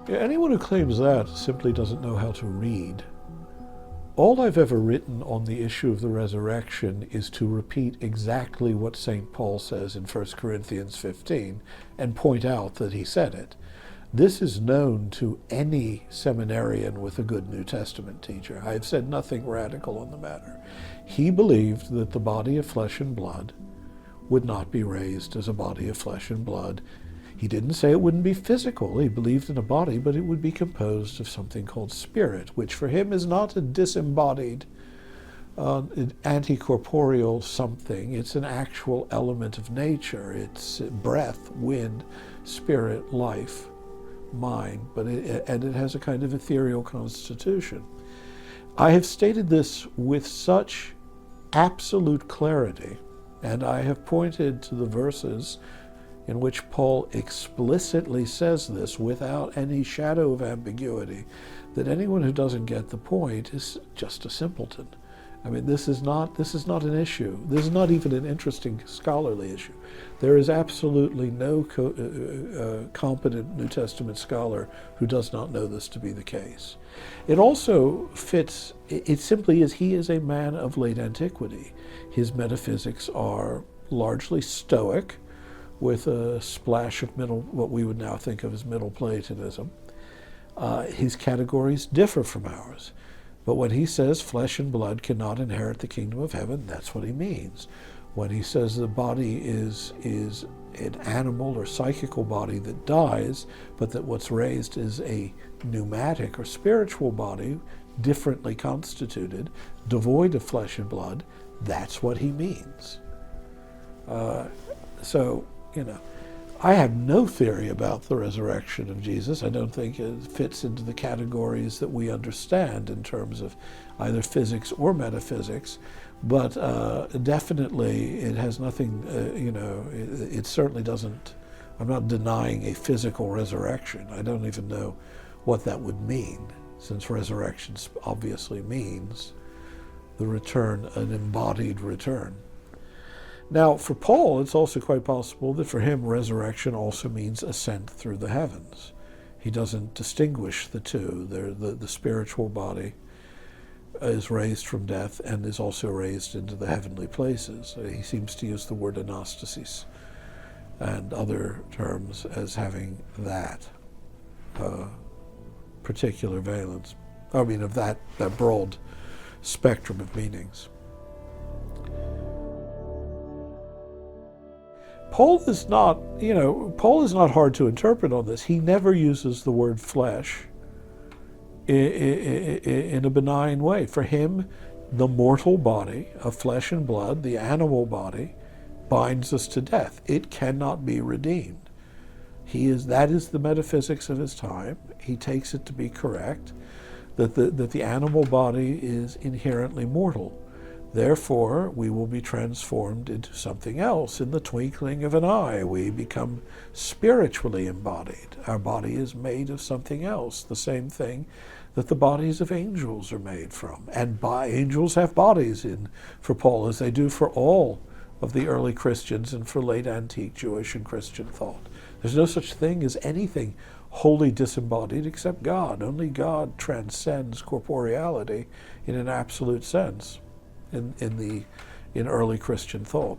Anyone who claims that simply doesn't know how to read. All I've ever written on the issue of the resurrection is to repeat exactly what St. Paul says in 1 Corinthians 15 and point out that he said it. This is known to any seminarian with a good New Testament teacher. I have said nothing radical on the matter. He believed that the body of flesh and blood would not be raised as a body of flesh and blood. He didn't say it wouldn't be physical. He believed in a body, but it would be composed of something called spirit, which for him is not a disembodied, anti-corporeal something. It's an actual element of nature. It's breath, wind, spirit, life, mind, and it has a kind of ethereal constitution. I have stated this with such absolute clarity, and I have pointed to the verses in which Paul explicitly says this without any shadow of ambiguity, that anyone who doesn't get the point is just a simpleton. I mean, this is not an issue. This is not even an interesting scholarly issue. There is absolutely no competent New Testament scholar who does not know this to be the case. It also fits, it simply is, he is a man of late antiquity. His metaphysics are largely Stoic, with a splash of what we would now think of as Middle Platonism. His categories differ from ours. But when he says flesh and blood cannot inherit the kingdom of heaven, that's what he means. When he says the body is an animal or psychical body that dies, but that what's raised is a pneumatic or spiritual body, differently constituted, devoid of flesh and blood, that's what he means. I have no theory about the resurrection of Jesus. I don't think it fits into the categories that we understand in terms of either physics or metaphysics, but definitely it has nothing, it certainly doesn't, I'm not denying a physical resurrection. I don't even know what that would mean, since resurrection obviously means the return, an embodied return. Now, for Paul, it's also quite possible that for him, resurrection also means ascent through the heavens. He doesn't distinguish the two. The spiritual body is raised from death and is also raised into the heavenly places. He seems to use the word anastasis and other terms as having that particular valence. I mean, of that broad spectrum of meanings. Paul is not hard to interpret on this. He never uses the word flesh in a benign way. For him, the mortal body of flesh and blood, the animal body, binds us to death. It cannot be redeemed. That is the metaphysics of his time. He takes it to be correct, that the animal body is inherently mortal. Therefore, we will be transformed into something else in the twinkling of an eye. We become spiritually embodied. Our body is made of something else, the same thing that the bodies of angels are made from. And angels have bodies for Paul, as they do for all of the early Christians and for late antique Jewish and Christian thought. There's no such thing as anything wholly disembodied except God. Only God transcends corporeality in an absolute sense in early Christian thought.